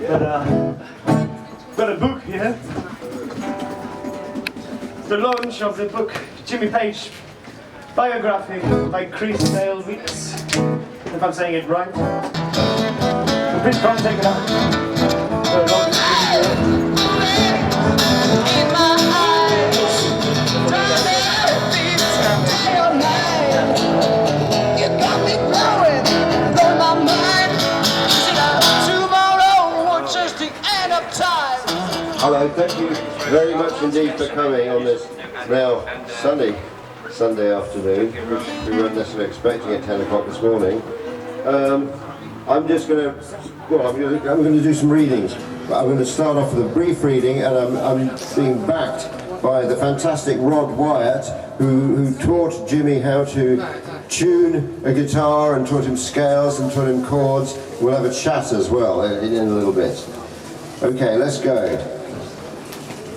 got a book here. The launch of the book, Jimmy Page biography by Salewicz, if I'm saying it right. So please come take it out. Hello, thank you very much indeed for coming on this now sunny Sunday afternoon, which we weren't necessarily expecting at 10 o'clock this morning. I'm just going to do some readings. I'm going to start off with a brief reading, and I'm being backed by the fantastic Wyatt, who taught Jimmy how to tune a guitar and taught him scales and taught him chords. We'll have a chat as well in a little bit. Okay, let's go.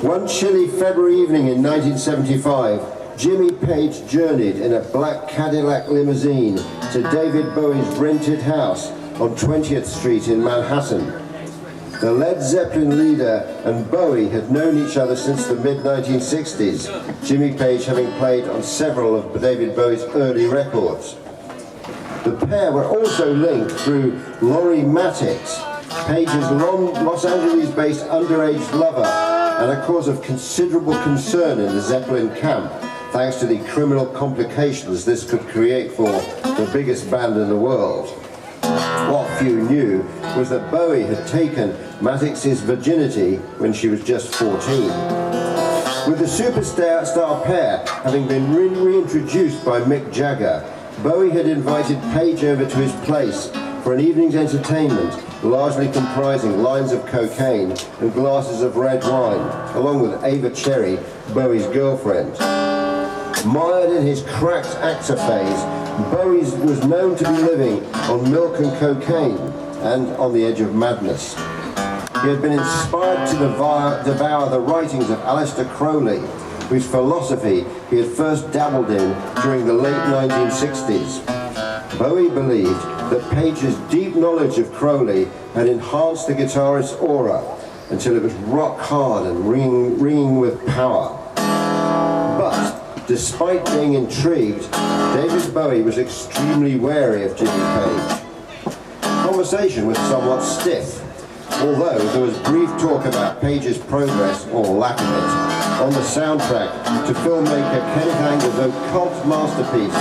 One chilly February evening in 1975, Jimmy Page journeyed in a black Cadillac limousine to David Bowie's rented house on 20th Street in Manhattan. The Led Zeppelin leader and Bowie had known each other since the mid-1960s, Jimmy Page having played on several of David Bowie's early records. The pair were also linked through Laurie Matix, Page's Los Angeles-based underage lover, and a cause of considerable concern in the Zeppelin camp, thanks to the criminal complications this could create for the biggest band in the world. What few knew was that Bowie had taken Matix's virginity when she was just 14. With the superstar pair having been reintroduced by Mick Jagger, Bowie had invited Page over to his place for an evening's entertainment, largely comprising lines of cocaine and glasses of red wine, along with Ava Cherry, Bowie's girlfriend. Mired in his cracked actor phase, Bowie was known to be living on milk and cocaine and on the edge of madness. He had been inspired to devour the writings of Aleister Crowley, whose philosophy he had first dabbled in during the late 1960s. Bowie believed that Page's deep knowledge of Crowley had enhanced the guitarist's aura until it was rock hard and ringing with power. But, despite being intrigued, David Bowie was extremely wary of Jimmy Page. Conversation was somewhat stiff, although there was brief talk about Page's progress, or lack of it, on the soundtrack to filmmaker Kenneth Anger's occult masterpiece,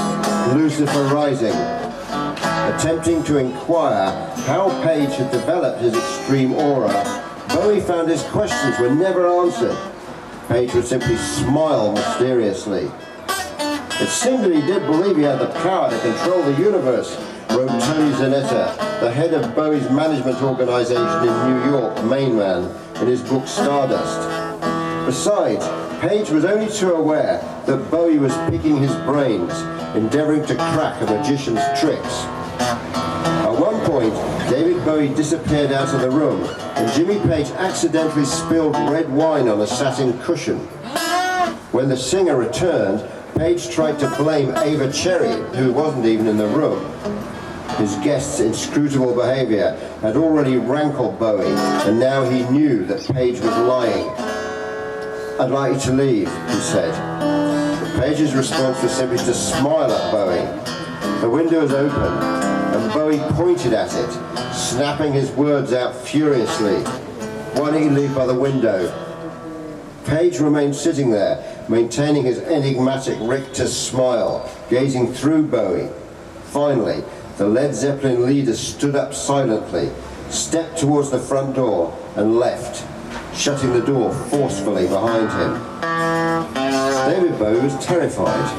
Lucifer Rising. Attempting to inquire how Page had developed his extreme aura, Bowie found his questions were never answered. Page would simply smile mysteriously. It seemed that he did believe he had the power to control the universe, wrote Tony Zanetta, the head of Bowie's management organization in New York, Main Man, in his book Stardust. Besides, Page was only too aware that Bowie was picking his brains, endeavoring to crack a magician's tricks. At one point, David Bowie disappeared out of the room, and Jimmy Page accidentally spilled red wine on a satin cushion. When the singer returned, Page tried to blame Ava Cherry, who wasn't even in the room. His guest's inscrutable behavior had already rankled Bowie, and now he knew that Page was lying. "I'd like you to leave," he said. Page's response was simply to smile at Bowie. The window was open, and Bowie pointed at it, snapping his words out furiously. "Why don't you leave by the window?" Page remained sitting there, maintaining his enigmatic rictus smile, gazing through Bowie. Finally, the Led Zeppelin leader stood up silently, stepped towards the front door, and left, shutting the door forcefully behind him. David Bowie was terrified.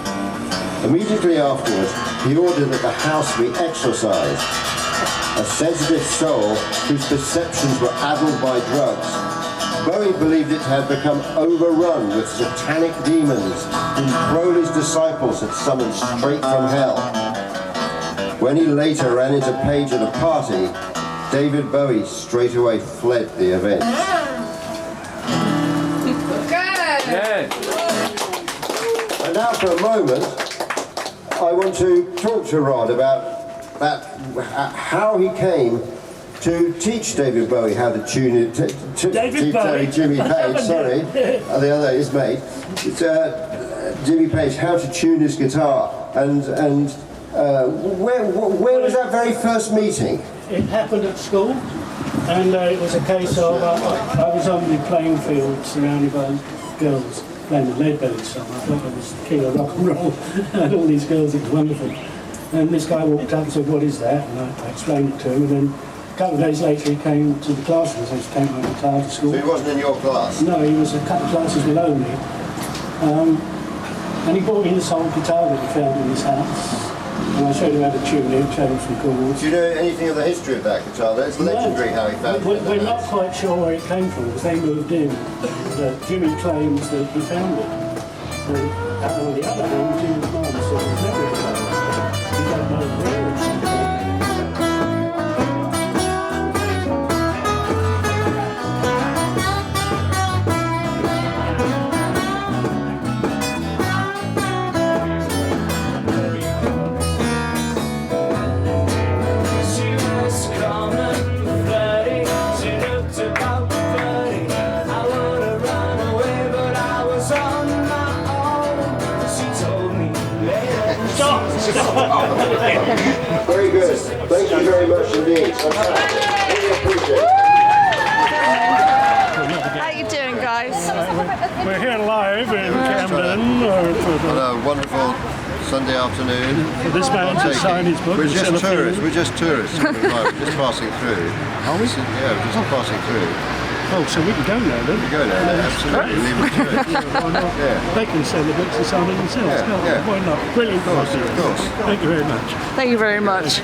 Immediately afterwards, he ordered that the house be exorcised. A sensitive soul whose perceptions were addled by drugs, Bowie believed it had become overrun with satanic demons whom Crowley's disciples had summoned straight from hell. When he later ran into Page at a party, David Bowie straight away fled the event. And now for a moment, I want to talk to Rod about how he came to teach David Bowie how to tune it. David Bowie. Jimmy Page, sorry. The other is mate. It's, Jimmy Page, how to tune his guitar. And where was that very first meeting? It happened at school, and it was a case of I was on the playing field surrounded by girls playing the Leadbelly song. I thought I was the king of rock and roll, and all these girls, it was wonderful. And this guy walked up and said, "What is that?" And I explained it to him, and then a couple of days later he came to the classroom, so he came my guitar to school. So he wasn't in your class? No, he was a couple of classes below me. And he brought me this old guitar that he found in his house. And I showed him how to tune it, showed him some chords. Do you know anything of the history of that guitar? It's legendary how he found it. We're not quite sure where it came from, because they moved in. And, Jimmy claims that he found it. And on the other hand, Jimmy's mum said it was never found. He don't know where it's from. Very good. Thank you very much indeed. Fantastic. Really appreciate it. How you doing, guys? We're here live in Camden. On a wonderful Sunday afternoon. This man to sign his book. We're just tourists. We're just tourists. We're just passing through. Are we? Yeah, we're just passing through. Oh, so we can go now then? We go now, absolutely. Leave it to it. Yeah, why not? Yeah. They can sell the books and sign it themselves. Yeah, can't they? yeah. Why not? Brilliant. Of course, of course. Thank you very much. Thank you very much.